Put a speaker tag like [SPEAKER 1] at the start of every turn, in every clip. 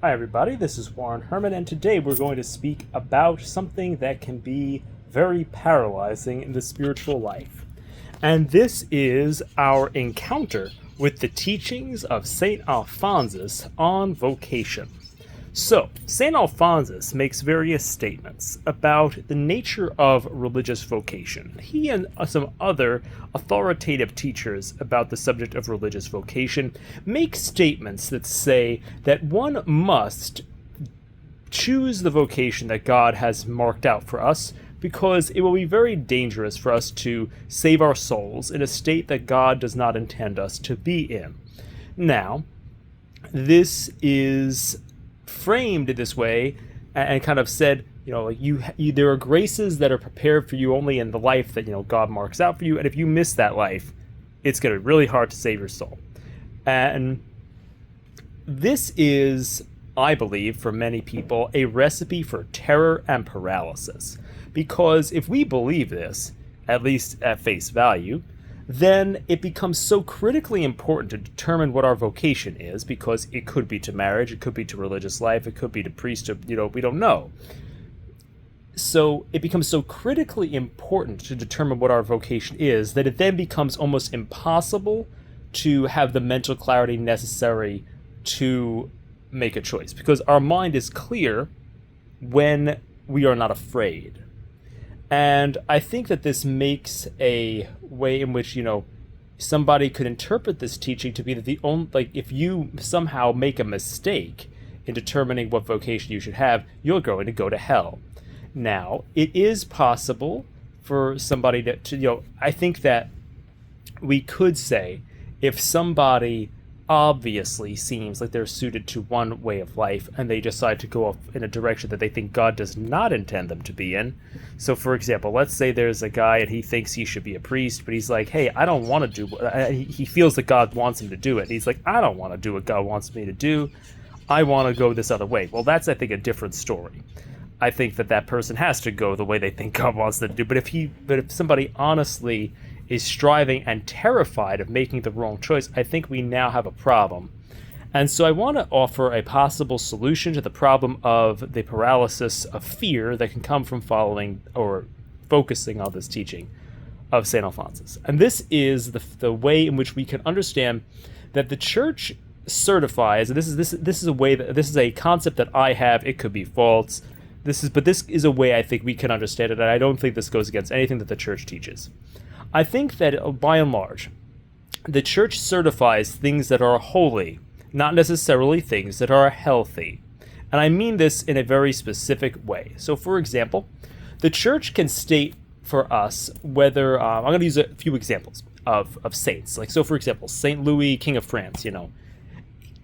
[SPEAKER 1] Hi, everybody. This is Warren Herman, and today we're going to speak about something that can be very paralyzing in the spiritual life. And this is our encounter with the teachings of St. Alphonsus on vocation. So, St. Alphonsus makes various statements about the nature of religious vocation. He and some other authoritative teachers about the subject of religious vocation make statements that say that one must choose the vocation that God has marked out for us, because it will be very dangerous for us to save our souls in a state that God does not intend us to be in. Now, this is framed this way and kind of said, like you there are graces that are prepared for you only in the life that God marks out for you, and if you miss that life, it's going to be really hard to save your soul. And this is, I believe, for many people, a recipe for terror and paralysis, because if we believe this, at least at face value, then it becomes so critically important to determine what our vocation is, because it could be to marriage, it could be to religious life, it could be to priesthood, we don't know. So it becomes so critically important to determine what our vocation is that it then becomes almost impossible to have the mental clarity necessary to make a choice, because our mind is clear when we are not afraid. And I think that this makes a way in which, somebody could interpret this teaching to be that if you somehow make a mistake in determining what vocation you should have, you're going to go to hell. Now, it is possible for somebody to I think that we could say, if somebody obviously seems like they're suited to one way of life and they decide to go off in a direction that they think God does not intend them to be in. So, for example, let's say there's a guy and he thinks he should be a priest, but he's like, hey, I don't want to do he feels that God wants him to do it. He's like, I don't want to do what God wants me to do. I want to go this other way. Well, that's, I think, a different story. I think that person has to go the way they think God wants them to do. But if somebody honestly is striving and terrified of making the wrong choice, I think we now have a problem. And so I want to offer a possible solution to the problem of the paralysis of fear that can come from following or focusing on this teaching of St. Alphonsus. And this is the way in which we can understand that the Church certifies, and this is a way that this is a concept that I have. It could be false. This is a way I think we can understand it, and I don't think this goes against anything that the Church teaches. I think that, by and large, the Church certifies things that are holy, not necessarily things that are healthy. And I mean this in a very specific way. So, for example, the Church can state for us whether... I'm going to use a few examples of saints. So, for example, St. Louis, King of France,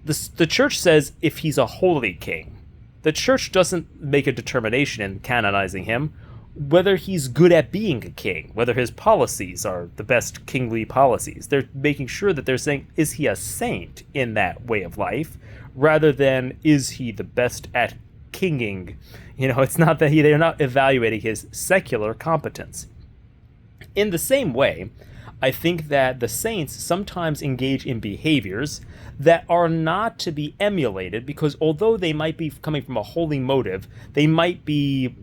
[SPEAKER 1] The Church says if he's a holy king. The Church doesn't make a determination in canonizing him whether he's good at being a king, whether his policies are the best kingly policies. They're making sure that they're saying, is he a saint in that way of life, rather than is he the best at kinging. It's not that they're not evaluating his secular competence. In the same way, I think that the saints sometimes engage in behaviors that are not to be emulated, because although they might be coming from a holy motive, they might be,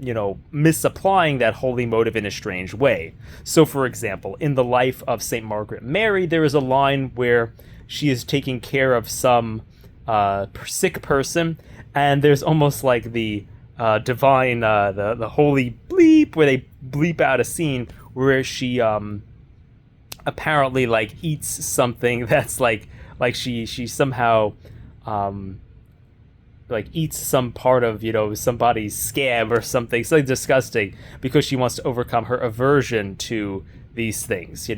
[SPEAKER 1] misapplying that holy motive in a strange way. So, for example, in the life of St. Margaret Mary, there is a line where she is taking care of some sick person, and there's almost like the divine, the holy bleep, where they bleep out a scene where she apparently eats something that's like she somehow eats some part of somebody's scab or something disgusting, because she wants to overcome her aversion to these things.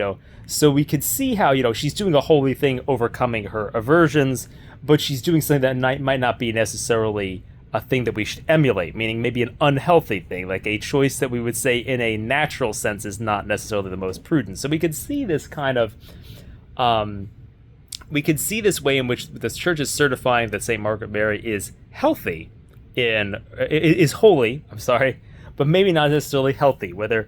[SPEAKER 1] So we could see how she's doing a holy thing, overcoming her aversions, but she's doing something that might not be necessarily a thing that we should emulate, meaning maybe an unhealthy thing, like a choice that we would say in a natural sense is not necessarily the most prudent. So we could see this kind of we could see this way in which the Church is certifying that St. Margaret Mary is healthy, is holy, but maybe not necessarily healthy, whether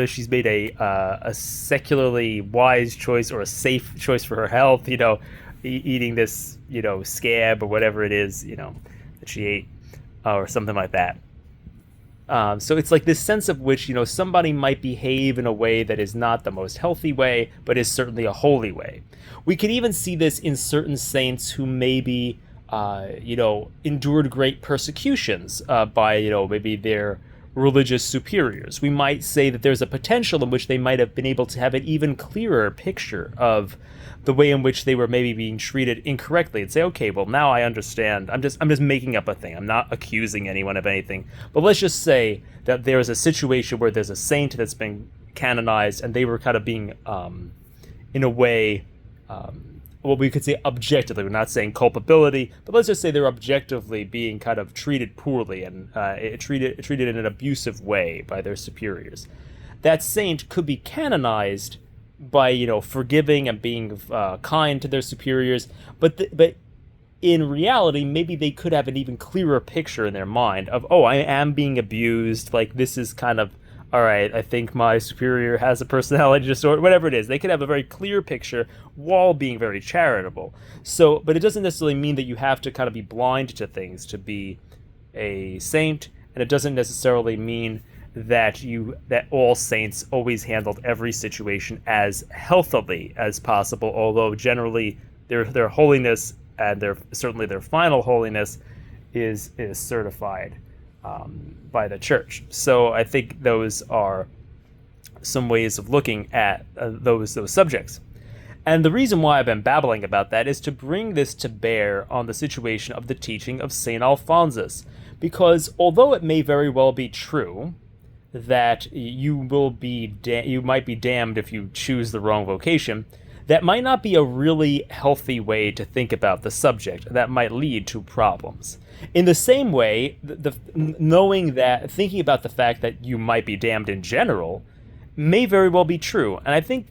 [SPEAKER 1] she's made a secularly wise choice or a safe choice for her health, eating this, scab or whatever it is, that she ate, or something like that. So it's like this sense of which, somebody might behave in a way that is not the most healthy way, but is certainly a holy way. We can even see this in certain saints who maybe, endured great persecutions by, maybe their religious superiors. We might say that there's a potential in which they might have been able to have an even clearer picture of the way in which they were maybe being treated incorrectly, and say, okay, well, now I understand. I'm just making up a thing. I'm not accusing anyone of anything. But let's just say that there's a situation where there's a saint that's been canonized, and they were kind of being, in a way, well, we could say objectively. We're not saying culpability, but let's just say they're objectively being kind of treated poorly and treated in an abusive way by their superiors. That saint could be canonized by forgiving and being kind to their superiors, but in reality, maybe they could have an even clearer picture in their mind of, oh, I am being abused. Like, this is kind of, all right, I think my superior has a personality disorder, whatever it is. They could have a very clear picture while being very charitable. So, but it doesn't necessarily mean that you have to kind of be blind to things to be a saint, and it doesn't necessarily mean that all saints always handled every situation as healthily as possible, although generally their holiness and certainly their final holiness is certified by the church. So I think those are some ways of looking at those subjects. And the reason why I've been babbling about that is to bring this to bear on the situation of the teaching of St. Alphonsus. Because although it may very well be true that you might be damned if you choose the wrong vocation, that might not be a really healthy way to think about the subject. That might lead to problems. In the same way, thinking about the fact that you might be damned in general may very well be true. And I think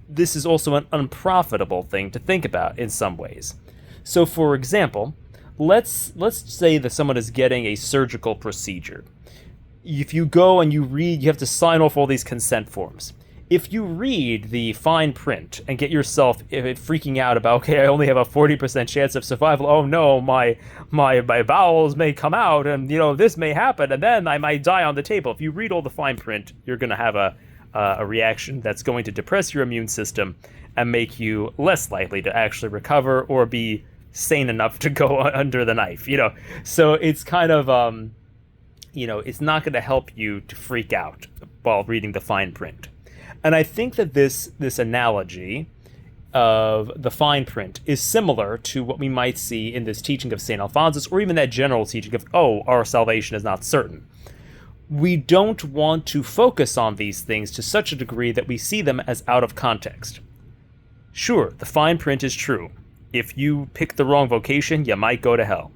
[SPEAKER 1] this is also an unprofitable thing to think about in some ways. So, for example, let's say that someone is getting a surgical procedure. If you go and you read, you have to sign off all these consent forms. If you read the fine print and get yourself freaking out about, okay, I only have a 40% chance of survival. Oh no, my bowels may come out, and this may happen, and then I might die on the table. If you read all the fine print, you're going to have a reaction that's going to depress your immune system and make you less likely to actually recover or be sane enough to go under the knife. So it's kind of it's not going to help you to freak out while reading the fine print. And I think that this analogy of the fine print is similar to what we might see in this teaching of St. Alphonsus, or even that general teaching of, our salvation is not certain. We don't want to focus on these things to such a degree that we see them as out of context. Sure, the fine print is true. If you pick the wrong vocation, you might go to hell.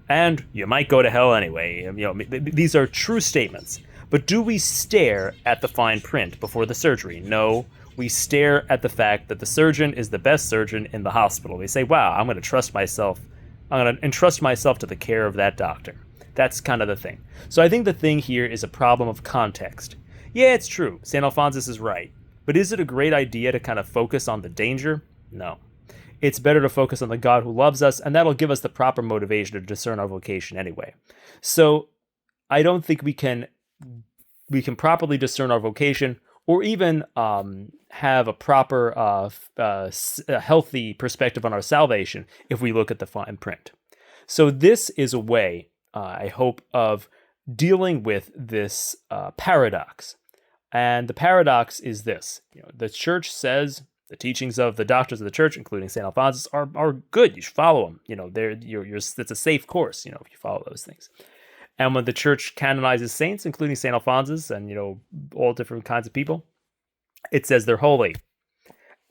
[SPEAKER 1] And you might go to hell anyway. These are true statements. But do we stare at the fine print before the surgery? No, we stare at the fact that the surgeon is the best surgeon in the hospital. We say, wow, I'm going to entrust myself to the care of that doctor. That's kind of the thing. So I think the thing here is a problem of context. Yeah, it's true. St. Alphonsus is right. But is it a great idea to kind of focus on the danger? No. It's better to focus on the God who loves us, and that'll give us the proper motivation to discern our vocation anyway. So I don't think we can properly discern our vocation, or even have a proper, healthy perspective on our salvation if we look at the fine print. So this is a way, I hope, of dealing with this paradox. And the paradox is this: the church says the teachings of the doctors of the church, including St. Alphonsus, are good. You should follow them. It's a safe course. If you follow those things. And when the church canonizes saints, including St. Alphonsus and, all different kinds of people, it says they're holy.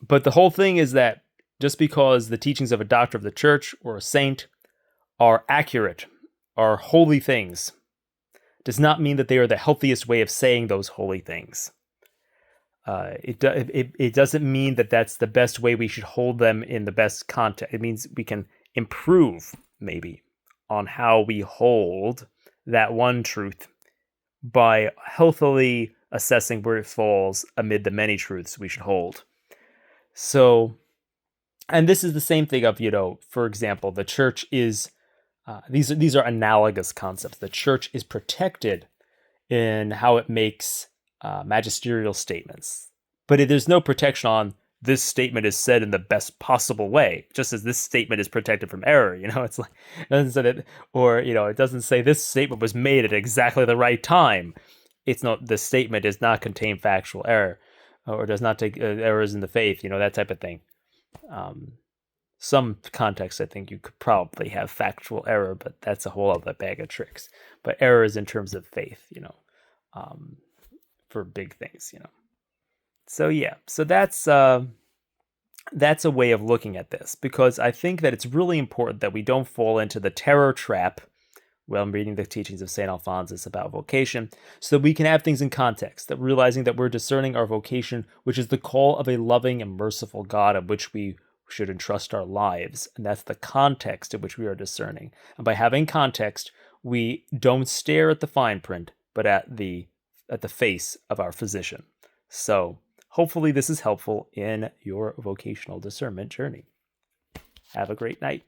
[SPEAKER 1] But the whole thing is that just because the teachings of a doctor of the church or a saint are accurate, are holy things, does not mean that they are the healthiest way of saying those holy things. It doesn't mean that that's the best way we should hold them in the best context. It means we can improve, maybe, on how we hold that one truth by healthily assessing where it falls amid the many truths we should hold. So, and this is the same thing of, for example, the church is these are analogous concepts. The church is protected in how it makes magisterial statements, but there's no protection on this statement is said in the best possible way, just as this statement is protected from error. It's like it doesn't say that, or it doesn't say this statement was made at exactly the right time. It's not, the statement does not contain factual error, or does not take errors in the faith, that type of thing. Some context, I think you could probably have factual error, but that's a whole other bag of tricks. But errors in terms of faith, for big things, So yeah, so that's a way of looking at this, because I think that it's really important that we don't fall into the terror trap when I'm reading the teachings of St. Alphonsus about vocation, so that we can have things in context, that realizing that we're discerning our vocation, which is the call of a loving and merciful God of which we should entrust our lives, and that's the context in which we are discerning. And by having context, we don't stare at the fine print, but at the face of our physician. So hopefully this is helpful in your vocational discernment journey. Have a great night.